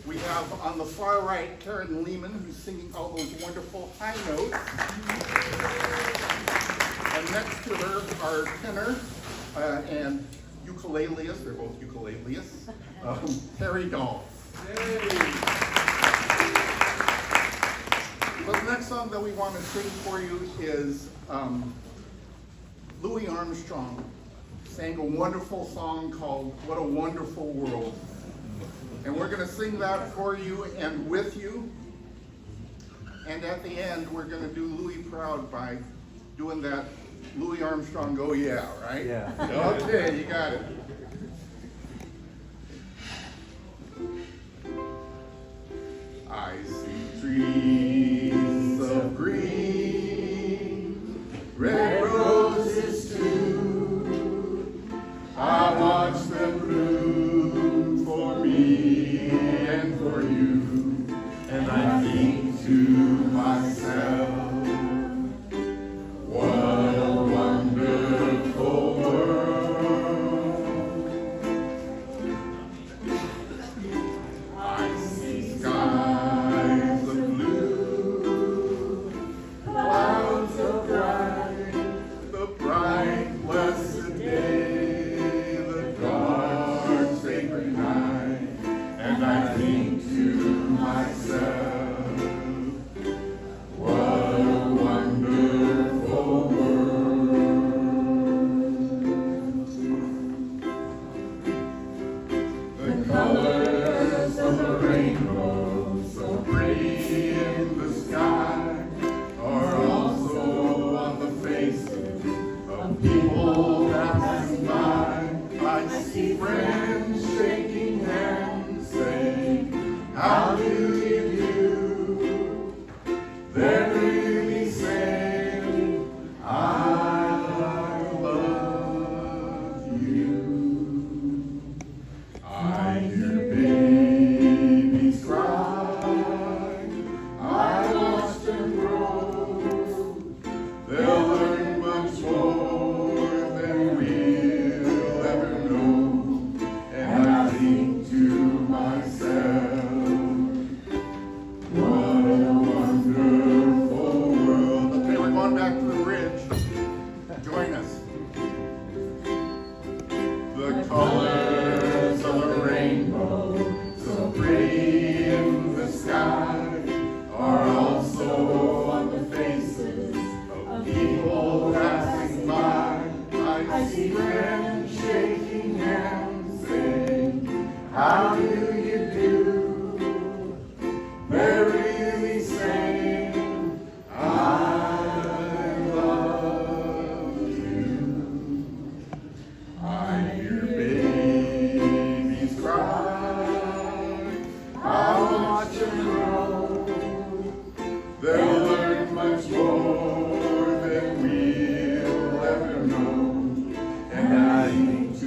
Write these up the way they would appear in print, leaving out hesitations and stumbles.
We have on the far right Karen Lehman, who's singing all those wonderful high notes. And next to her are tenor and ukuleleist, they're both ukuleleist, Terry Dahl. Well, the next song that we want to sing for you is Louis Armstrong sang a wonderful song called What a Wonderful World. And we're going to sing that for you and with you. And at the end, we're going to do Louis proud by doing that Louis Armstrong, oh yeah, right? Yeah. Okay, you got it. I see trees of green, red roses too. I watch them bloom for me and for you, and I think to myself, what a wonderful world. I see skies of blue, clouds of bright, the bright blessed day, the dark sacred night, and I think to myself, what a wonderful world. The colors of the rainbow, so pretty in the sky, are also on the faces of people passing by. I see friends shaking hands, saying, how do you do? They're really saying, I love you. I hear babies cry, I watch them grow. They'll learn much more than we'll ever know. And I think to myself, what a wonderful world. Okay, we're going back to the bridge. Join us. The colors of the rainbow, so pretty in the sky, are also on the faces of people passing by. I see friends shaking hands, saying, how do you do? They're really saying, I love you. I hear babies cry, I watch them grow. They'll learn much more than we'll ever know. And I think to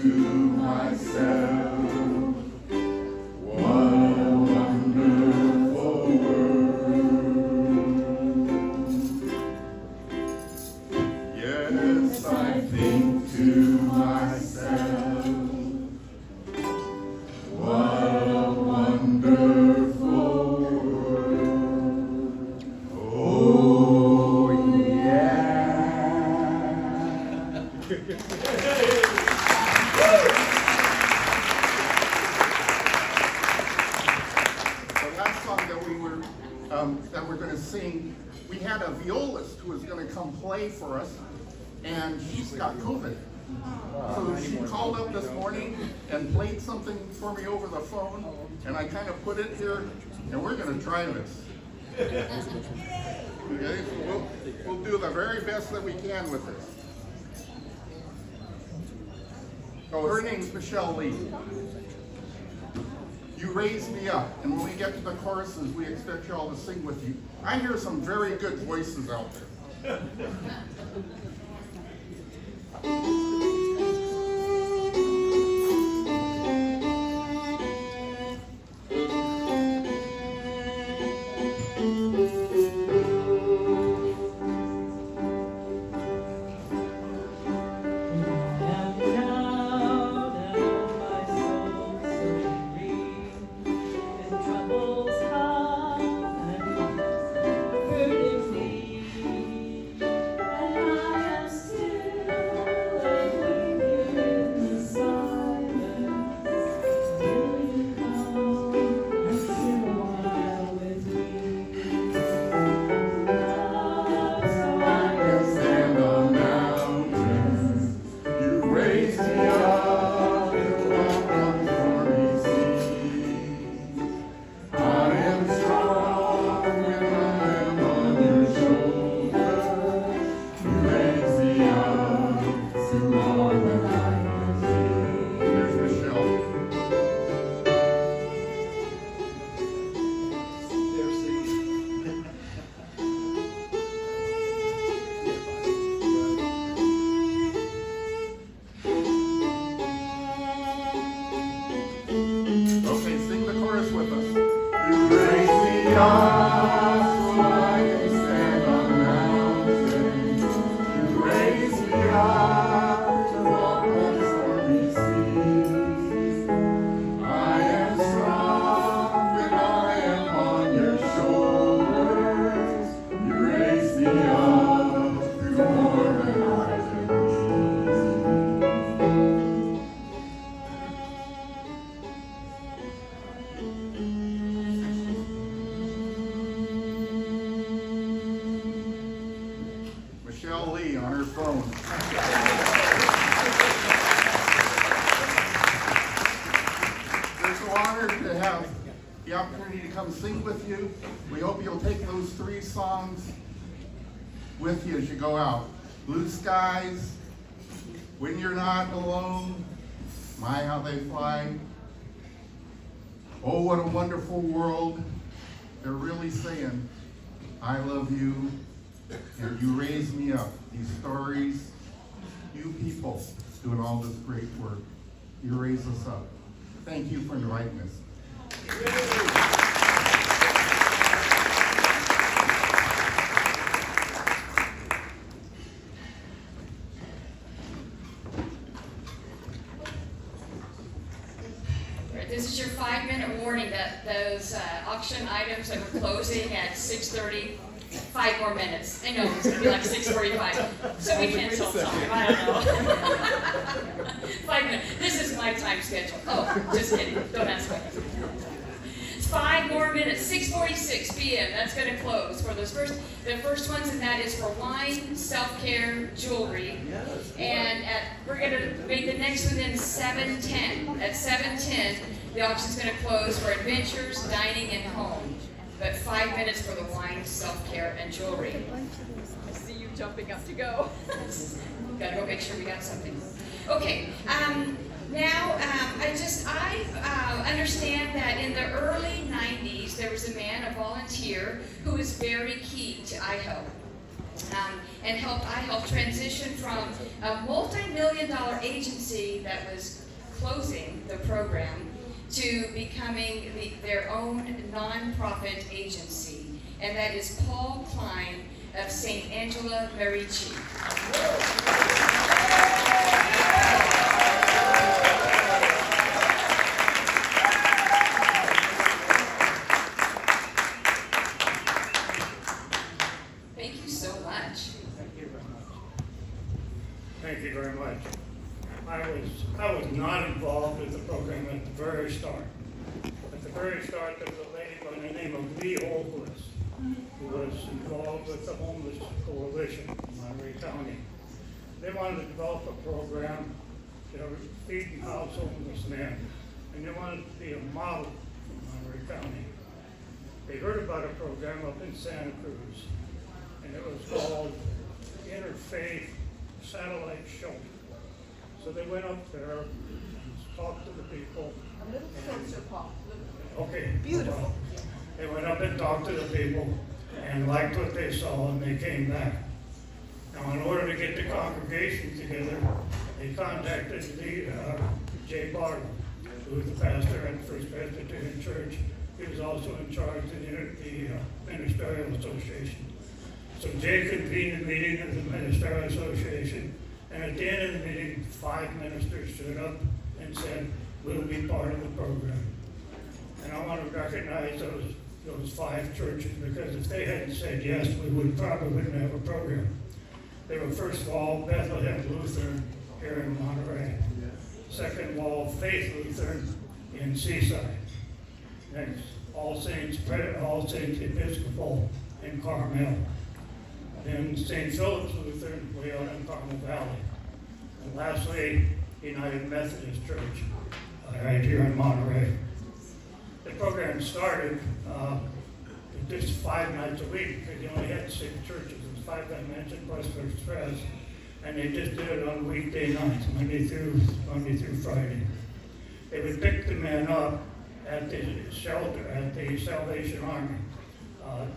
myself, what a wonderful world. Yes, I think to myself, what a wonderful world. Oh, yeah. The last song that we're going to sing, we had a violist who was going to come play for us, and she's got COVID. So she called up this morning and played something for me over the phone, and I kind of put it here, and we're going to try this. Okay, so we'll do the very best that we can with this. So her name's Michelle Lee. You raise me up, and when we get to the choruses, we expect y'all to sing with you. I hear some very good voices out there. Trouble Sing with you. We hope you'll take those 3 songs with you as you go out. Blue Skies, When You're Not Alone, My How They Fly. Oh, what a wonderful world. They're really saying, I love you, and you raise me up. These stories, you people doing all this great work. You raise us up. Thank you for inviting us. This is your 5-minute warning that those auction items that were closing at 6:30, 5 more minutes. I know it's going to be like 6:45, so we can't tell time. I don't know. 5 minutes. This is my time schedule. Oh, just kidding. Don't ask me. It's 5 more minutes. 6:46 p.m. That's going to close for those the first ones, and that is for wine, self-care, jewelry, and we're going to make the next one in 7:10. At 7:10. The auction's going to close for adventures, dining, and home. But 5 minutes for the wine, self-care, and jewelry. I see you jumping up to go. Gotta go make sure we got something. Okay, now I understand that in the early 90s, there was a man, a volunteer, who was very key to iHelp. I helped transition from a multi-million-dollar agency that was closing the program to becoming their own nonprofit agency, and that is Paul Klein of St. Angela Merici. Thank you so much. Thank you very much. I was not involved with the program at the very start. At the very start, there was a lady by the name of Lee Holquist, who was involved with the Homeless Coalition in Monterey County. They wanted to develop a program to feed and house homeless men, and they wanted to be a model for Monterey County. They heard about a program up in Santa Cruz, and it was called Interfaith Satellite Shelter. So they went up there and talked to the people. A little closer, Paul. Okay. Beautiful. They went up and talked to the people and liked what they saw, and they came back. Now, in order to get the congregation together, they contacted Jay Bartle, who was the pastor at the First Presbyterian Church. He was also in charge of the Ministerial Association. So Jay convened a meeting of the Ministerial Association, and at the end of the meeting, 5 ministers stood up and said, we'll be part of the program. And I want to recognize those 5 churches, because if they hadn't said yes, we would probably wouldn't have a program. They were, first of all, Bethlehem Lutheran here in Monterey. Second of all, Faith Lutheran in Seaside. Next, All Saints Episcopal in Carmel. Then St. Philip's Lutheran way out in Carmel Valley. And lastly, United Methodist Church right here in Monterey. The program started just 5 nights a week, because you only had 6 churches. It was 5 dimension plus First Pres, and they just did it on weekday nights, Monday through Friday. They would pick the men up at the shelter, at the Salvation Army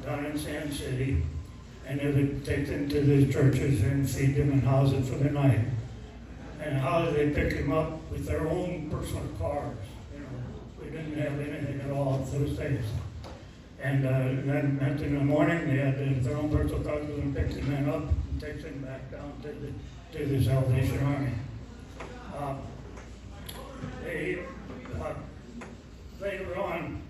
down in Sand City, and they would take them to the churches and feed them and house them for the night. And how did they pick them up? With their own personal cars. We didn't have anything at all those days. And then in the morning, they had their own personal cars and pick the men up and take them back down to the Salvation Army. Later on,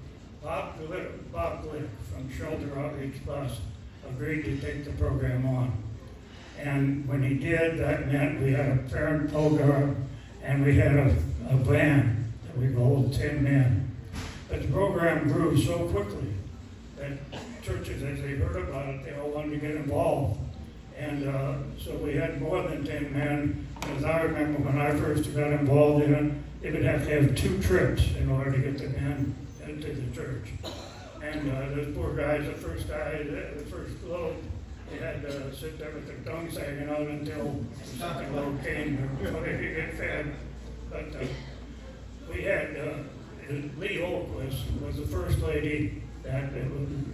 Bob Glick from Shelter Outreach Plus agreed to take the program on. And when he did, that meant we had a parent program and we had a van that we could hold 10 men. But the program grew so quickly that churches, as they heard about it, they all wanted to get involved. And so we had more than 10 men. As I remember when I first got involved in it, they would have to have 2 trips in order to get the men into the church. And those poor guys, the first load, they had to sit there with their tongues hanging out until the second load came so they could get fed. But we had Lee Holquist was the first lady that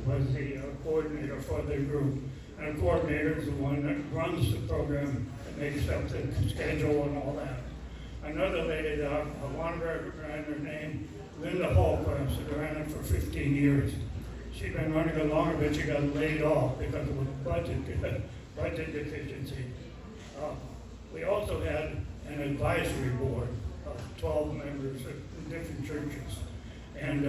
was the coordinator for the group. And the coordinator is the one that runs the program and makes up the schedule and all that. Another lady that I want to recognize her name, Linda Holquist, who ran it for 15 years. She'd been running it longer, but she got laid off because of budget deficiency. We also had an advisory board of 12 members of different churches. And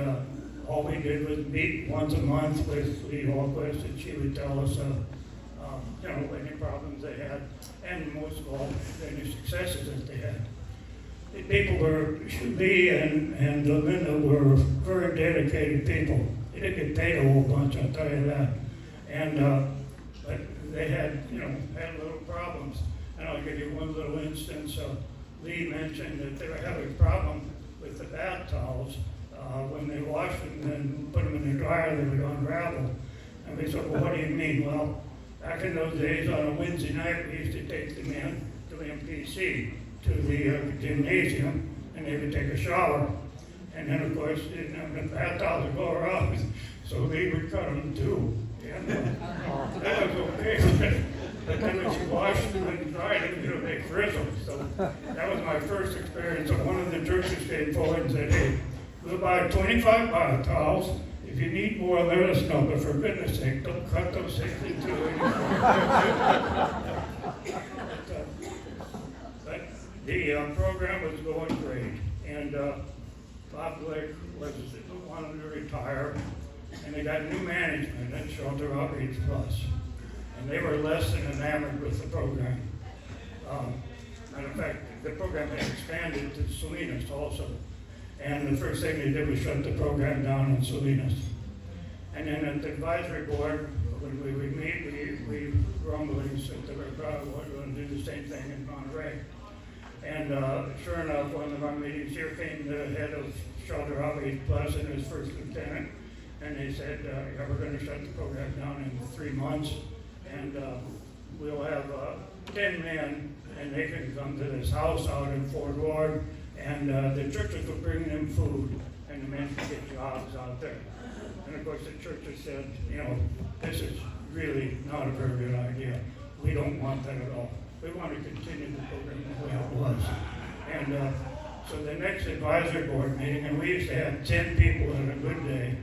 all we did was meet once a month with Lee Holquist, and she would tell us, any problems they had, and most of all, any successes that they had. The people Lee and Linda were very dedicated people. They didn't get paid a whole bunch, I'll tell you that. And but they had little problems. And I'll give you one little instance. Lee mentioned that they were having a problem with the bath towels. When they washed them and put them in the dryer, they would unravel. And we said, well, what do you mean? Well, back in those days, on a Wednesday night, we used to take them in to MPC, to the gymnasium, and they would take a shower. And then, of course, the bath towels would go around, so Lee would cut them too. And that was okay. But then when she washed them and dried them, they frizzled. So that was my first experience. So one of the churches came forward and said, hey, we'll buy 25 bath towels. If you need more, let us know. But for goodness sake, don't cut those things in two. But the program was going great. And Bob Blake wanted to retire. And they got new management at Shelter Outreach Plus. And they were less than enamored with the program. Matter of fact, the program had expanded to Salinas also. And the first thing they did was shut the program down in Salinas. And then at the advisory board, when we would meet, we rumblings that they were probably going to do the same thing in Monterey. And sure enough, one of our meetings here came the head of Shelter Outreach Plus and his first lieutenant. And they said, yeah, we're going to shut the program down in 3 months. And we'll have 10 men, and they can come to this house out in Fort Ward. And the churches will bring them food, and the men can get jobs out there. And of course, the churches said, this is really not a very good idea. We don't want that at all. We want to continue the program the way it was. And so the next advisory board meeting, and we used to have 10 people on a good day.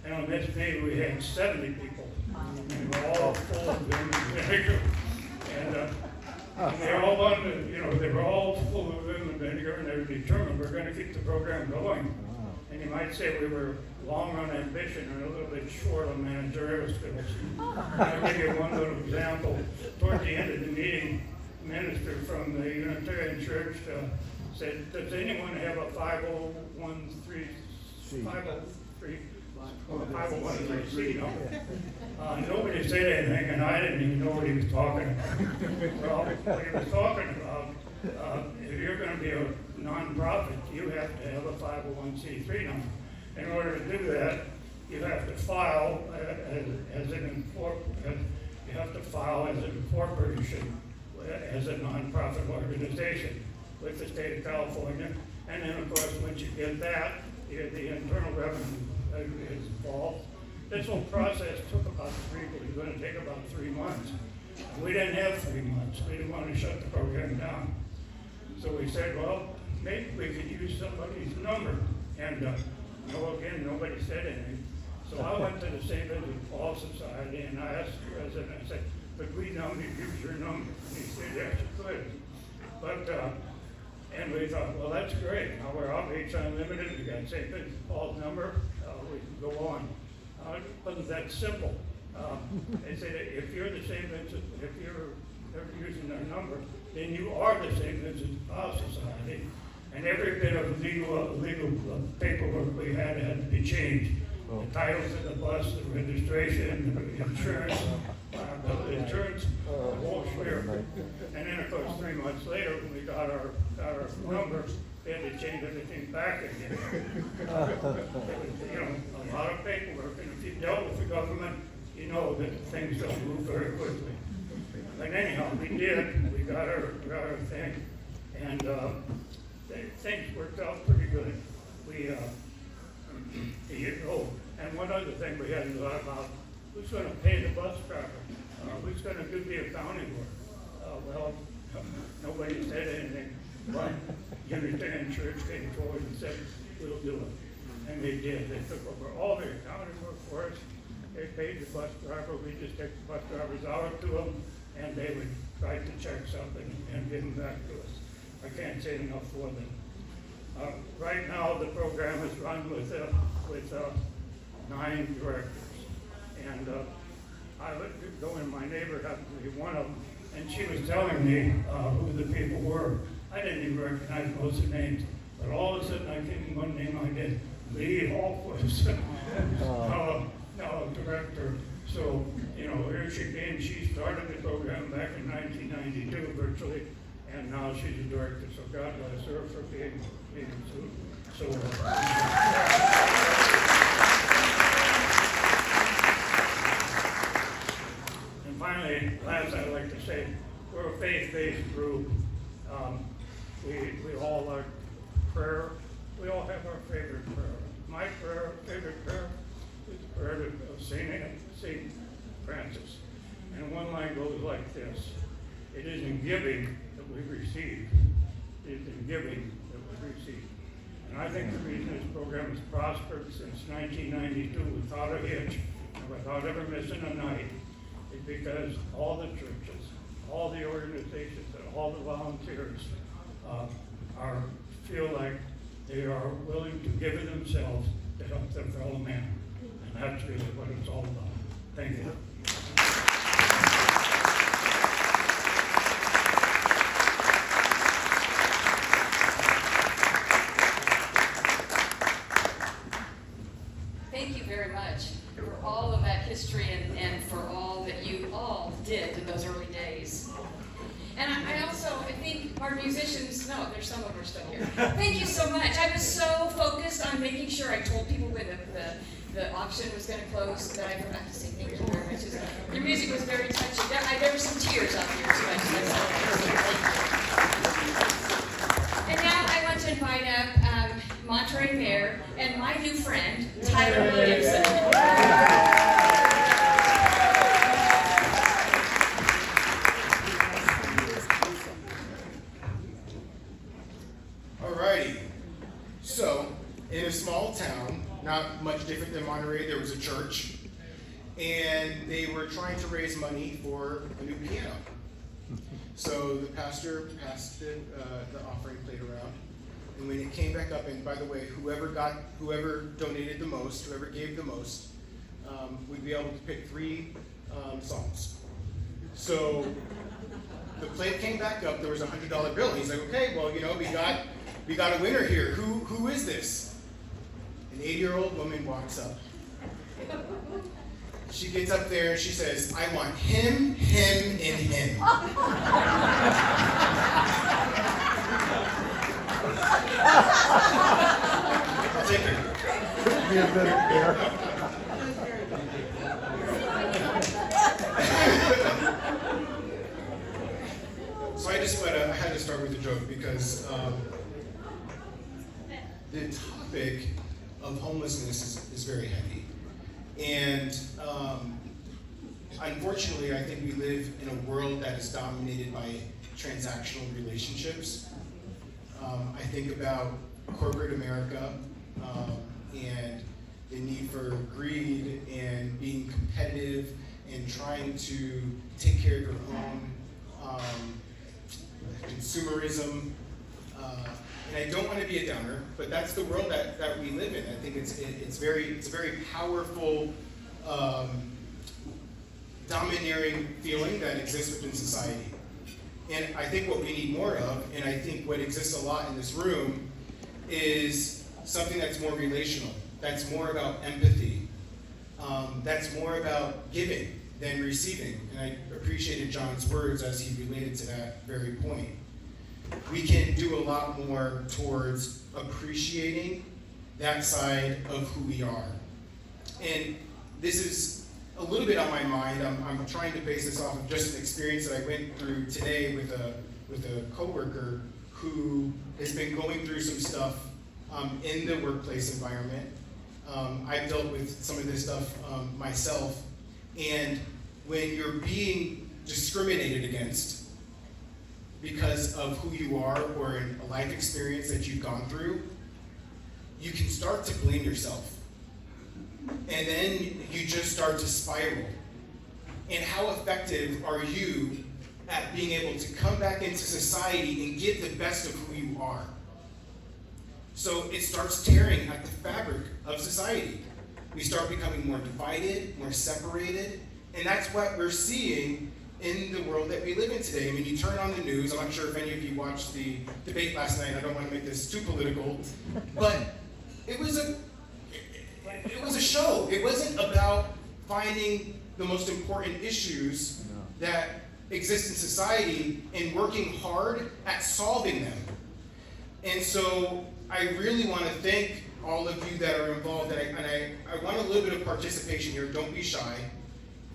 And on this day, we had 70 people. And they were all full of them. And they all wanted, they were all full of vim and vinegar, and they were determined we're going to keep the program going. And you might say we were long on ambition and a little bit short on managerial skills. I'll give you one little example. Towards the end of the meeting, the minister from the Unitarian Church said, does anyone have a 501c? Nobody said anything, and I didn't even know what he was talking about. Well, what he was talking about, if you're going to be a nonprofit, you have to have a 501c3 number. In order to do that, you have to file as an incorporation, as a nonprofit organization with the state of California. And then, of course, once you get that, the Internal Revenue is involved. This whole process took about it was going to take about 3 months. We didn't have 3 months. We didn't want to shut the program down. So we said, well, maybe we could use somebody's number. And again, nobody said anything. So I went to the St. Vincent Paul Society, and I asked the president, I said, "But we don't use your number." And he said, "Yes, you could." But, and we thought, well, that's great. Now we're Outreach Unlimited, we got St. Vincent Paul's number, we can go on. It wasn't that simple. They said, if you're the St. Vincent, if you're using their number, then you are the St. Vincent Paul Society. And every bit of legal paperwork we had to be changed. The titles of the bus, the registration, the insurance, the whole schmear. And then, of course, 3 months later, when we got our number, they had to change everything back again. It was, a lot of paperwork, and if you dealt with the government, you know that things don't move very quickly. But anyhow, we did. We got our thing, and things worked out pretty good. And one other thing we hadn't thought about: who's going to pay the bus driver? Who's going to do the accounting work? Well, nobody said anything, but Unitarian Church came forward and said, "We'll do it," and they did. They took over all the accounting work for us. They paid the bus driver. We just took the bus driver's hour to them, and they would write the checks up and give them back to us. I can't say enough for them. Right now, the program is run with 9 directors, and I would go in. My neighbor happened to be one of them, and she was telling me who the people were. I didn't even recognize most of the names, but all of a sudden I came one name I did, Lee Hallquist, now a director. So, here she came. She started the program back in 1992 virtually, and now she's a director. So God bless her for being so. And finally, last I'd like to say, we're a faith-based group. We all like prayer. We all have our favorite prayer. My favorite prayer is the prayer of Saint Francis. And one line goes like this: "It is in giving that we receive. It is in giving that we receive." And I think the reason this program has prospered since 1992 without a hitch and without ever missing a night is because all the churches, all the organizations, and all the volunteers feel like they are willing to give of themselves to help their fellow man. And that's really what it's all about. Thank you. Thank you very much for all of that history and for all that you all did in those early days. And I think our musicians, no, there's some of them are still here. Thank you so much. I was so focused on making sure I told people when the auction was going to close that I forgot to say thank you very much. Your music was very touching. There were some tears up here too. And now I want to invite up Monterey Mayor and my new friend, Tyler Williamson. So, in a small town, not much different than Monterey, there was a church, and they were trying to raise money for a new piano. So the pastor passed the offering plate around, and when it came back up, and by the way, whoever donated the most, whoever gave the most, would be able to pick 3 songs. So the plate came back up. There was a $100 bill. He's like, okay, well, we got a winner here. Who is this? An 80-year-old woman walks up. She gets up there and she says, I want him, him, and him. I'll take her. Be a better pair. So I had to start with a joke because the topic of homelessness is very heavy. And unfortunately, I think we live in a world that is dominated by transactional relationships. I think about corporate America and the need for greed and trying to take care of your own consumerism. And I don't want to be a downer, but that's the world that we live in. I think it's a very powerful, domineering feeling that exists within society. And I think what we need more of, and I think what exists a lot in this room, is something that's more relational, that's more about empathy, that's more about giving than receiving. And I appreciated John's words as he related to that very point. We can do a lot more towards appreciating that side of who we are. And this is a little bit on my mind. I'm trying to base this off of just an experience that I went through today with a coworker who has been going through some stuff in the workplace environment. I've dealt with some of this stuff myself. And when you're being discriminated against because of who you are or in a life experience that you've gone through, you can start to blame yourself. And then you just start to spiral. And how effective are you at being able to come back into society and give the best of who you are? So it starts tearing at the fabric of society. We start becoming more divided, more separated, and that's what we're seeing in the world that we live in today. I mean, you turn on the news, I'm not sure if any of you watched the debate last night, I don't want to make this too political, but it was a show. It wasn't about finding the most important issues that exist in society and working hard at solving them. And so I really want to thank all of you that are involved, and I want a little bit of participation here, don't be shy.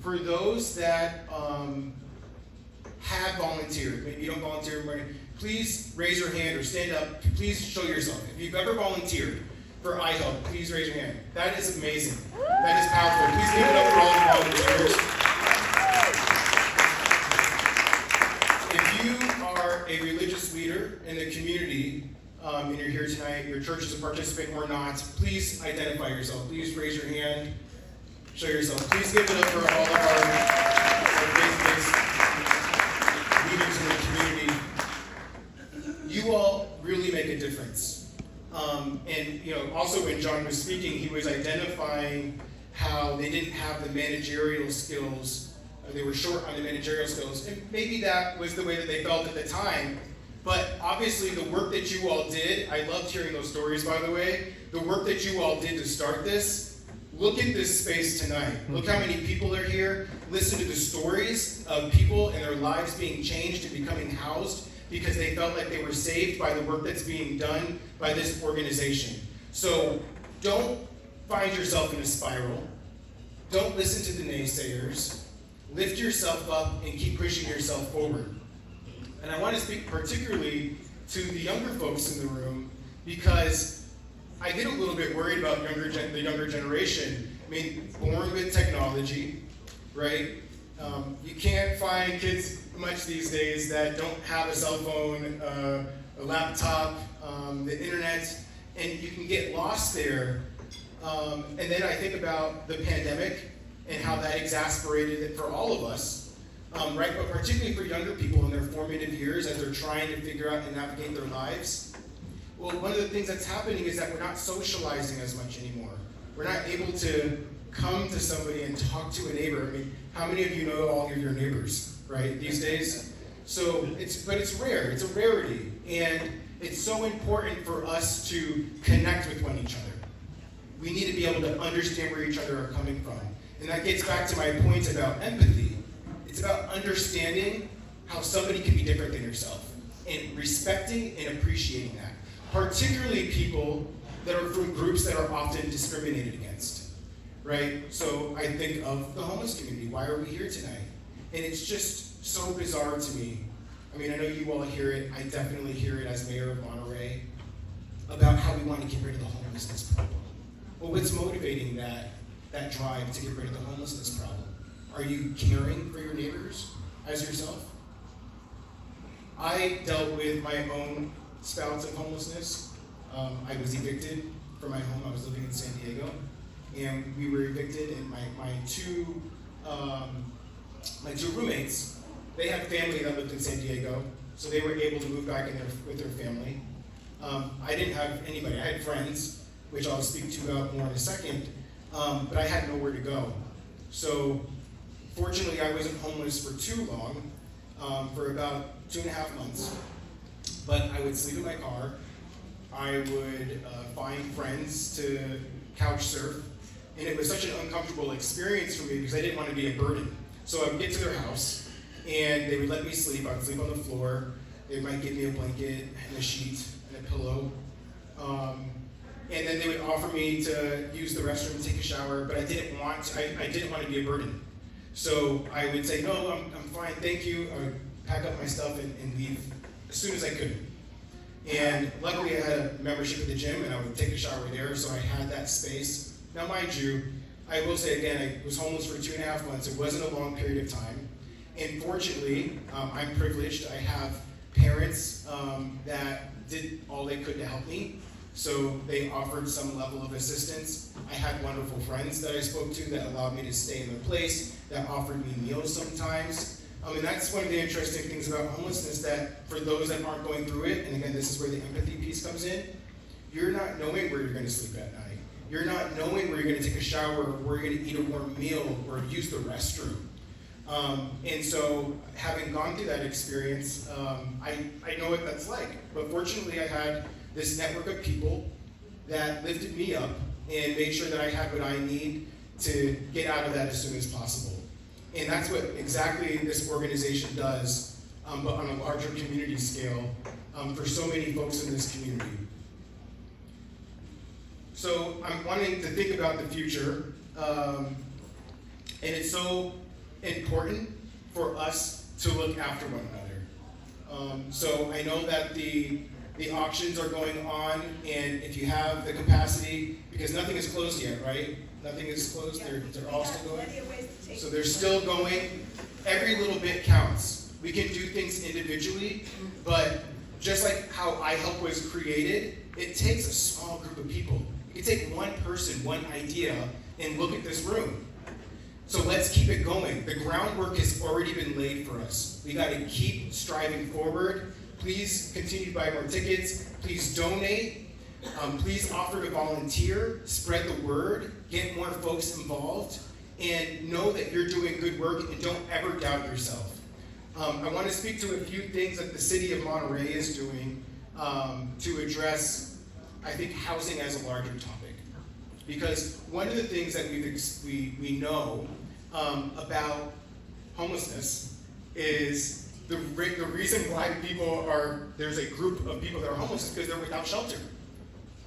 For those that have volunteered, maybe you don't volunteer, please raise your hand or stand up, please show yourself. If you've ever volunteered for iHelp, please raise your hand. That is amazing. That is powerful. Please give it up for all the volunteers. If you are a religious leader in the community, and you're here tonight, your church is a participant or not, please identify yourself. Please raise your hand. Show yourself. Please give it up for all of our faith-based leaders in the community. You all really make a difference. And also when John was speaking, he was identifying how they didn't have the managerial skills. They were short on the managerial skills. And maybe that was the way that they felt at the time. But obviously the work that you all did, I loved hearing those stories, by the way. The work that you all did to start this, look at this space tonight. Look how many people are here. Listen to the stories of people and their lives being changed and becoming housed because they felt like they were saved by the work that's being done by this organization. So don't find yourself in a spiral. Don't listen to the naysayers. Lift yourself up and keep pushing yourself forward. And I want to speak particularly to the younger folks in the room because I get a little bit worried about the younger generation. I mean, born with technology, right? You can't find kids much these days that don't have a cell phone, a laptop, the internet, and you can get lost there. And then I think about the pandemic and how that exasperated it for all of us. Right, but particularly for younger people in their formative years as they're trying to figure out and navigate their lives. Well, one of the things that's happening is that we're not socializing as much anymore. We're not able to come to somebody and talk to a neighbor. I mean, how many of you know all of your neighbors, right, these days? So it's rare, it's a rarity. And it's so important for us to connect with one each other. We need to be able to understand where each other are coming from. And that gets back to my point about empathy. It's about understanding how somebody can be different than yourself and respecting and appreciating that. Particularly people that are from groups that are often discriminated against, right? So I think of the homeless community. Why are we here tonight? And it's just so bizarre to me. I mean, I know you all hear it. I definitely hear it as mayor of Monterey about how we want to get rid of the homelessness problem. Well, what's motivating that drive to get rid of the homelessness problem? Are you caring for your neighbors as yourself? I dealt with my own spouts of homelessness. I was evicted from my home. I was living in San Diego, and we were evicted, and my two my two roommates, they had family that lived in San Diego, so they were able to move back in there with their family. I didn't have anybody. I had friends, which I'll speak to about more in a second, but I had nowhere to go. So fortunately, I wasn't homeless for too long, for about 2.5 months. But I would sleep in my car. I would find friends to couch surf. And it was such an uncomfortable experience for me because I didn't want to be a burden. So I would get to their house, and they would let me sleep. I would sleep on the floor. They might give me a blanket and a sheet and a pillow. And then they would offer me to use the restroom and take a shower, but I didn't want to be a burden. So I would say, no, I'm fine, thank you. I would pack up my stuff and leave as soon as I could. And luckily I had a membership at the gym, and I would take a shower there, so I had that space. Now mind you, I will say again, I was homeless for 2.5 months. It wasn't a long period of time. And fortunately, I'm privileged. I have parents that did all they could to help me. So they offered some level of assistance. I had wonderful friends that I spoke to that allowed me to stay in their place, that offered me meals sometimes. And that's one of the interesting things about homelessness, that for those that aren't going through it, and again, this is where the empathy piece comes in, you're not knowing where you're going to sleep at night. You're not knowing where you're going to take a shower, or where you're going to eat a warm meal, or use the restroom. And so, having gone through that experience, I know what that's like. But fortunately, I had this network of people that lifted me up and made sure that I had what I need to get out of that as soon as possible. And that's what exactly this organization does, but on a larger community scale, for so many folks in this community. So I'm wanting to think about the future, and it's so important for us to look after one another. So I know that the auctions are going on, and if you have the capacity, because nothing is closed yet, right? Nothing is closed, they're all still going. So they're still going. Every little bit counts. We can do things individually, but just like how iHelp was created, it takes a small group of people. You can take one person, one idea, and look at this room. So let's keep it going. The groundwork has already been laid for us. We got to keep striving forward. Please continue to buy more tickets. Please donate. Please offer to volunteer. Spread the word. Get more folks involved. And know that you're doing good work, and don't ever doubt yourself. I want to speak to a few things that the city of Monterey is doing to address, I think, housing as a larger topic. Because one of the things that we know about homelessness is the reason why there's a group of people that are homeless is because they're without shelter.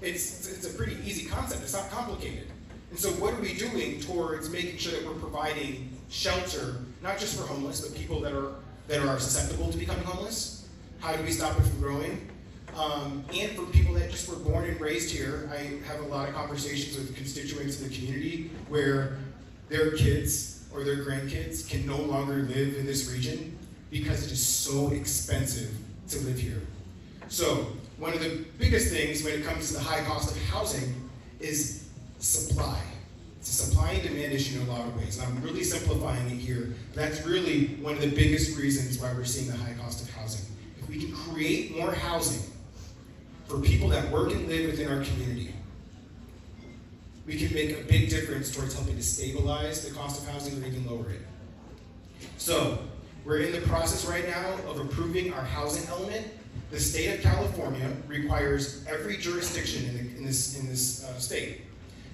It's a pretty easy concept. It's not complicated. And so what are we doing towards making sure that we're providing shelter, not just for homeless, but people that are susceptible to becoming homeless? How do we stop it from growing? And for people that just were born and raised here, I have a lot of conversations with constituents in the community where their kids or their grandkids can no longer live in this region because it is so expensive to live here. So one of the biggest things when it comes to the high cost of housing is supply. It's a supply and demand issue in a lot of ways. And I'm really simplifying it here. That's really one of the biggest reasons why we're seeing the high cost of housing. If we can create more housing for people that work and live within our community, we can make a big difference towards helping to stabilize the cost of housing or even lower it. So, we're in the process right now of approving our housing element. The state of California requires every jurisdiction in this state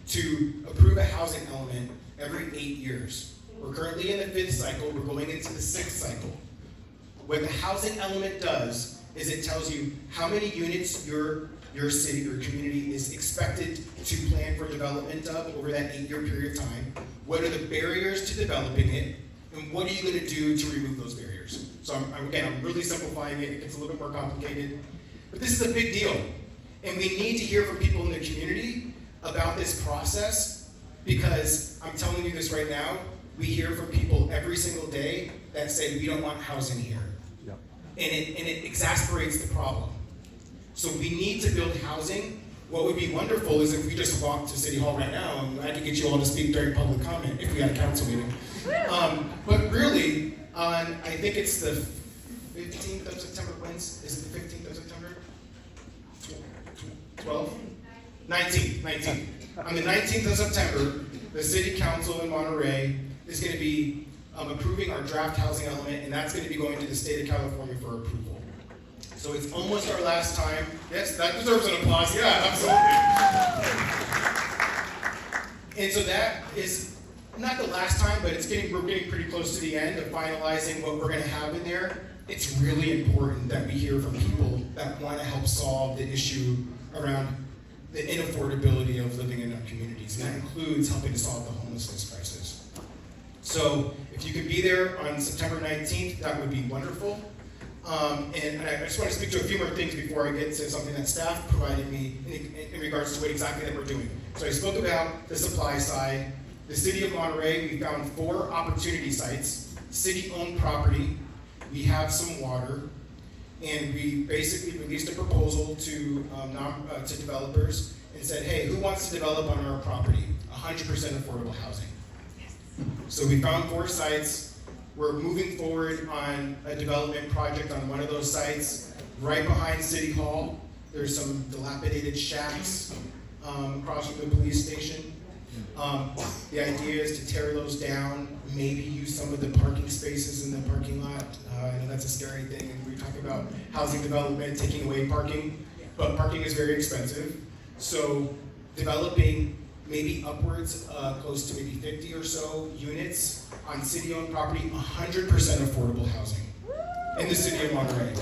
to approve a housing element every 8 years. We're currently in the 5th cycle, we're going into the 6th cycle. What the housing element does is it tells you how many units your city or community is expected to plan for development of over that 8-year period of time. What are the barriers to developing it, and what are you going to do to remove those barriers? So I'm really simplifying it. It gets a little bit more complicated, but this is a big deal, and we need to hear from people in the community about this process, because I'm telling you this right now, we hear from people every single day that say we don't want housing here. Yep. And it exasperates the problem. So we need to build housing. What would be wonderful is if we just walked to City Hall right now, and I could get you all to speak during public comment if we had a council meeting. But really, I think it's the 15th of September. Is it the 15th of September? 12th? 19th. On the 19th of September, the City Council in Monterey is going to be approving our draft housing element, and that's going to be going to the state of California for approval. So it's almost our last time. Yes, that deserves an applause. Yeah, absolutely. And so that is not the last time, but we're getting pretty close to the end of finalizing what we're going to have in there. It's really important that we hear from people that want to help solve the issue around the inaffordability of living in our communities, and that includes helping to solve the homelessness crisis. So if you could be there on September 19th, that would be wonderful. And I just want to speak to a few more things before I get to something that staff provided me in regards to what exactly that we're doing. So I spoke about the supply side. The City of Monterey, we found 4 opportunity sites, city-owned property. We have some water, and we basically released a proposal to developers and said, hey, who wants to develop on our property? 100% affordable housing. So we found 4 sites. We're moving forward on a development project on one of those sites, right behind City Hall. There's some dilapidated shacks across from the police station. The idea is to tear those down, maybe use some of the parking spaces in the parking lot. I know that's a scary thing, and we talk about housing development, taking away parking, but parking is very expensive. So developing maybe upwards, close to maybe 50 or so units on city-owned property, 100% affordable housing in the city of Monterey.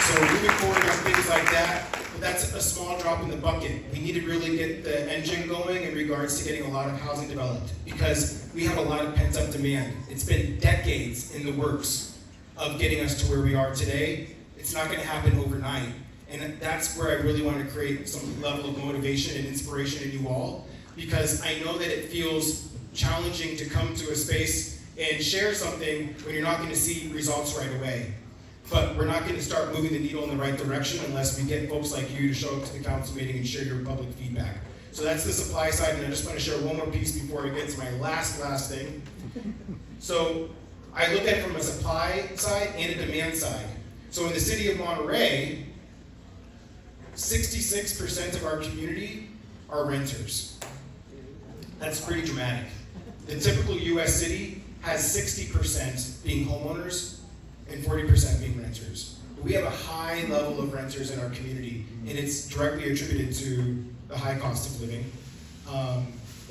So moving forward on things like that, but that's a small drop in the bucket. We need to really get the engine going in regards to getting a lot of housing developed, because we have a lot of pent-up demand. It's been decades in the works of getting us to where we are today. It's not going to happen overnight. And that's where I really want to create some level of motivation and inspiration in you all, because I know that it feels challenging to come to a space and share something when you're not going to see results right away. But we're not going to start moving the needle in the right direction unless we get folks like you to show up to the council meeting and share your public feedback. So that's the supply side, and I just want to share one more piece before I get to my last thing. So I look at it from a supply side and a demand side. So in the city of Monterey, 66% of our community are renters. That's pretty dramatic. The typical US city has 60% being homeowners and 40% being renters. We have a high level of renters in our community, and it's directly attributed to the high cost of living.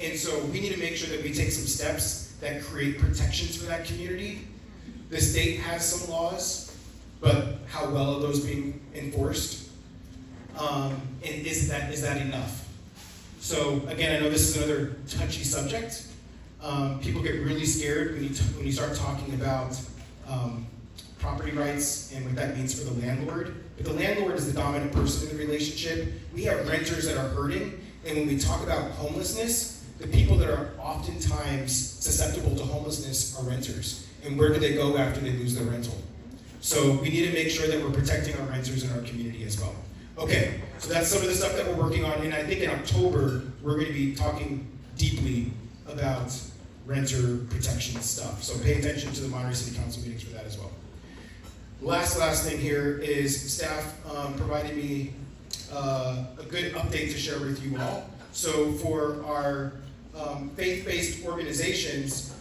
And so we need to make sure that we take some steps that create protections for that community. The state has some laws, but how well are those being enforced? And is that enough? So again, I know this is another touchy subject. People get really scared when you start talking about property rights and what that means for the landlord. But the landlord is the dominant person in the relationship. We have renters that are hurting, and when we talk about homelessness, the people that are oftentimes susceptible to homelessness are renters. And where do they go after they lose their rental? So we need to make sure that we're protecting our renters in our community as well. Okay, so that's some of the stuff that we're working on, and I think in October, we're going to be talking deeply about renter protection stuff. So pay attention to the Monterey City Council meetings for that as well. Last thing here is staff provided me a good update to share with you all. So for our faith-based organizations,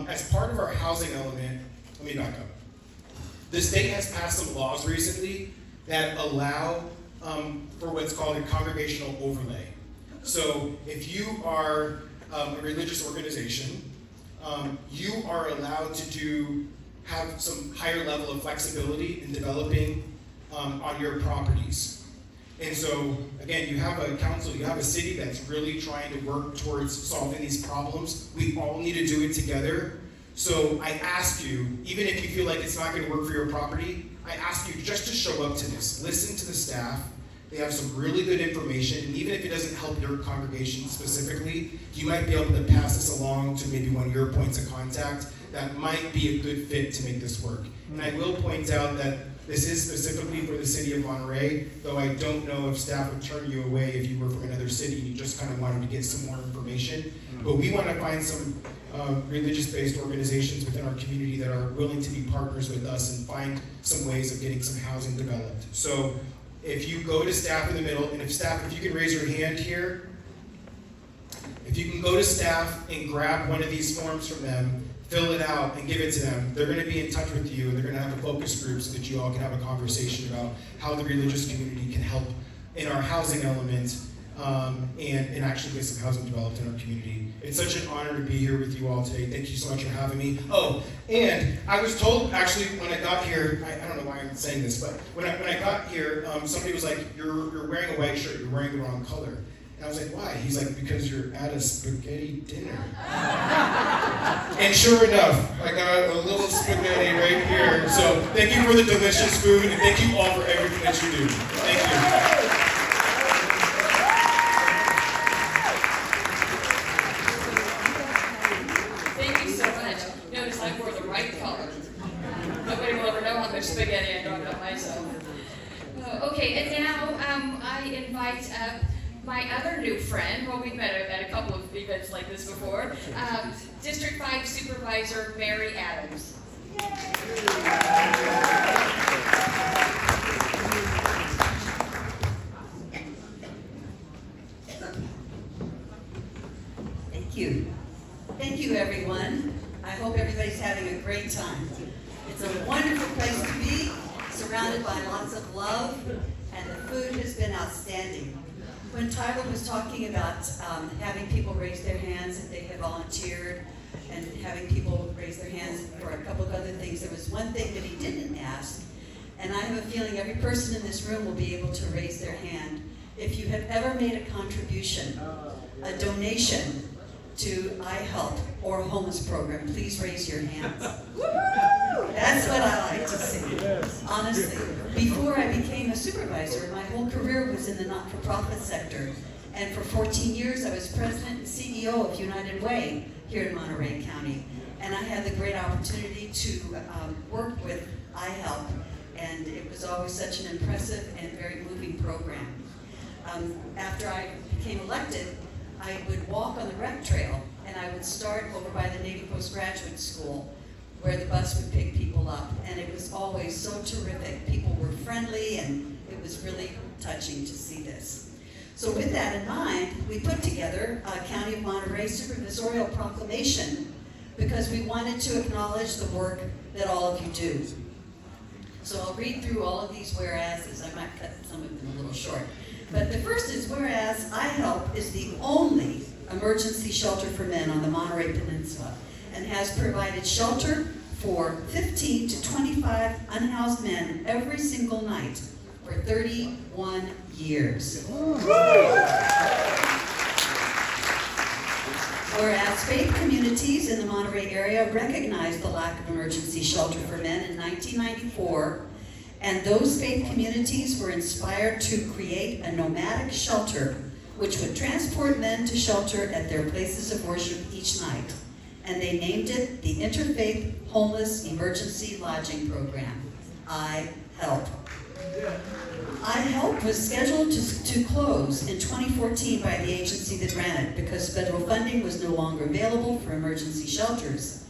as part of our housing element, let me back up. The state has passed some laws recently that allow for what's called a congregational overlay. So if you are a religious organization, you are allowed to have some higher level of flexibility in developing on your properties. And so, again, you have a council, you have a city that's really trying to work towards solving these problems. We all need to do it together. So I ask you, even if you feel like it's not going to work for your property, I ask you just to show up to this. Listen to the staff. They have some really good information, and even if it doesn't help your congregation specifically, you might be able to pass this along to maybe one of your points of contact that might be a good fit to make this work. And I will point out that This is specifically for the city of Monterey, though I don't know if staff would turn you away if you were from another city and you just kind of wanted to get some more information. But we want to find some religious-based organizations within our community that are willing to be partners with us and find some ways of getting some housing developed. So if you go to staff in the middle, and if you can raise your hand here, if you can go to staff and grab one of these forms from them, fill it out and give it to them, they're going to be in touch with you, and they're going to have a focus group so that you all can have a conversation about how the religious community can help in our housing element, and actually get some housing developed in our community. It's such an honor to be here with you all today. Thank you so much for having me. Oh, and I was told, actually, when I got here, I don't know why I'm saying this, but when I got here, somebody was like, you're wearing a white shirt, you're wearing the wrong color. And I was like, why? He's like, because you're at a spaghetti dinner. And sure enough, I got a little spaghetti right here. So thank you for the delicious food, and thank you all for everything that you do. Thank you. Thank you so much. Notice I wore the right color. Nobody will ever know how much spaghetti I dropped on myself. Okay, and now I invite up my other new friend. Well, we've met at a couple of events like this before. District 5 Supervisor Mary Adams. Thank you. Thank you, everyone. I hope everybody's having a great time. It's a wonderful place to be, surrounded by lots of love, and the food has been outstanding. When Tyler was talking about having people raise their hands if they had volunteered, and having people raise their hands for a couple of other things, there was one thing that he didn't ask, and I have a feeling every person in this room will be able to raise their hand. If you have ever made a contribution, a donation to iHelp or a homeless program, please raise your hands. That's what I like to see, honestly. Before I became a supervisor, my whole career was in the not-for-profit sector. And for 14 years, I was president and CEO of United Way here in Monterey County. And I had the great opportunity to work with iHelp. And it was always such an impressive and very moving program. After I became elected, I would walk on the rec trail, and I would start over by the Navy Postgraduate School, where the bus would pick people up, and it was always so terrific. People were friendly, and it was really touching to see this. So with that in mind, we put together a County of Monterey Supervisorial Proclamation because we wanted to acknowledge the work that all of you do. So I'll read through all of these whereases. I might cut some of them a little short. But the first is, whereas iHelp is the only emergency shelter for men on the Monterey Peninsula and has provided shelter for 15 to 25 unhoused men every single night for 31 years. Whereas faith communities in the Monterey area recognized the lack of emergency shelter for men in 1994, and those faith communities were inspired to create a nomadic shelter which would transport men to shelter at their places of worship each night. And they named it the Interfaith Homeless Emergency Lodging Program, iHelp. iHelp was scheduled to close in 2014 by the agency that ran it because federal funding was no longer available for emergency shelters.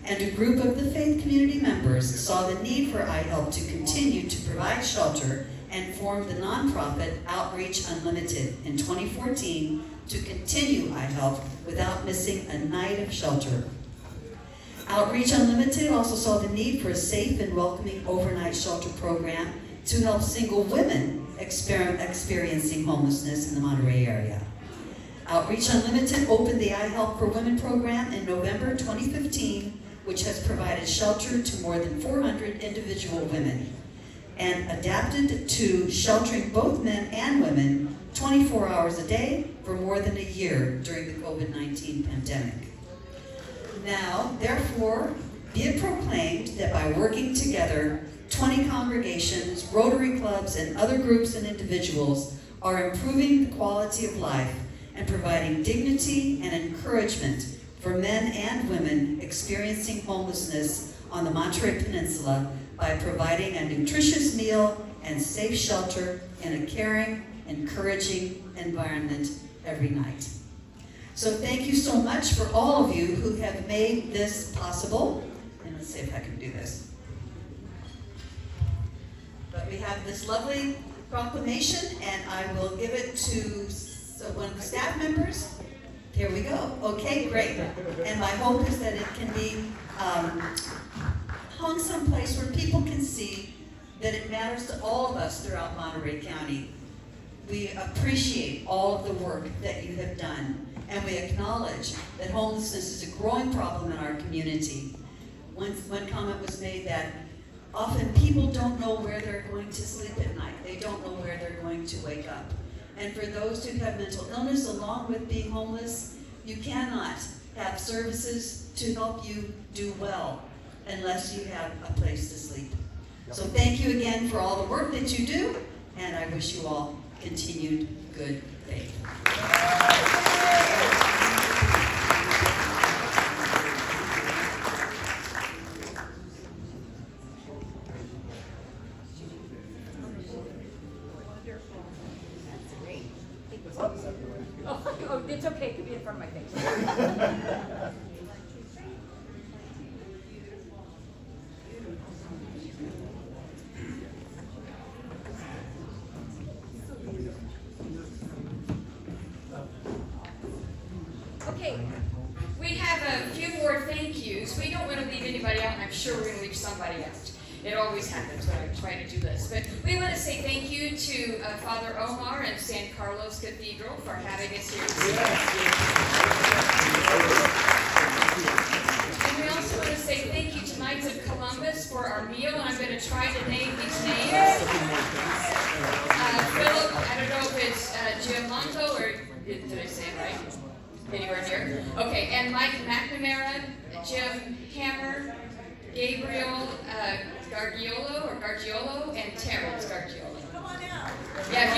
And a group of the faith community members saw the need for iHelp to continue to provide shelter and formed the nonprofit Outreach Unlimited in 2014 to continue iHelp without missing a night of shelter. Outreach Unlimited also saw the need for a safe and welcoming overnight shelter program to help single women experiencing homelessness in the Monterey area. Outreach Unlimited opened the iHelp for Women program in November 2015, which has provided shelter to more than 400 individual women and adapted to sheltering both men and women 24 hours a day for more than a year during the COVID-19 pandemic. Now, therefore, be it proclaimed that by working together, 20 congregations, Rotary clubs, and other groups and individuals are improving the quality of life and providing dignity and encouragement for men and women experiencing homelessness on the Monterey Peninsula by providing a nutritious meal and safe shelter in a caring, encouraging environment every night. So thank you so much for all of you who have made this possible. And let's see if I can do this. But we have this lovely proclamation, and I will give it to one of the staff members. Here we go. Okay, great. And my hope is that it can be hung someplace where people can see that it matters to all of us throughout Monterey County. We appreciate all of the work that you have done, and we acknowledge that homelessness is a growing problem in our community. One comment was made that often people don't know where they're going to sleep at night. They don't know where they're going to wake up. And for those who have mental illness along with being homeless, you cannot have services to help you do well unless you have a place to sleep. So thank you again for all the work that you do, and I wish you all continued good faith. Oh, it's okay. It could be in front of my face. Okay, we have a few more thank yous. We don't want to leave anybody out, and I'm sure we're going to leave somebody out. It always happens when I try to do this. But we want to say thank you to Father Omar and San Carlos Cathedral for having us here today. And we also want to say thank you to Knights of Columbus for our meal, and I'm going to try to name these names. Philip, I don't know if it's Giamonto, or did I say it right? Anywhere near? Okay, and Mike McNamara, Jim Hammer, Gabriel Gargiolo, and Terrence Gargiolo. Come on out. Yeah, if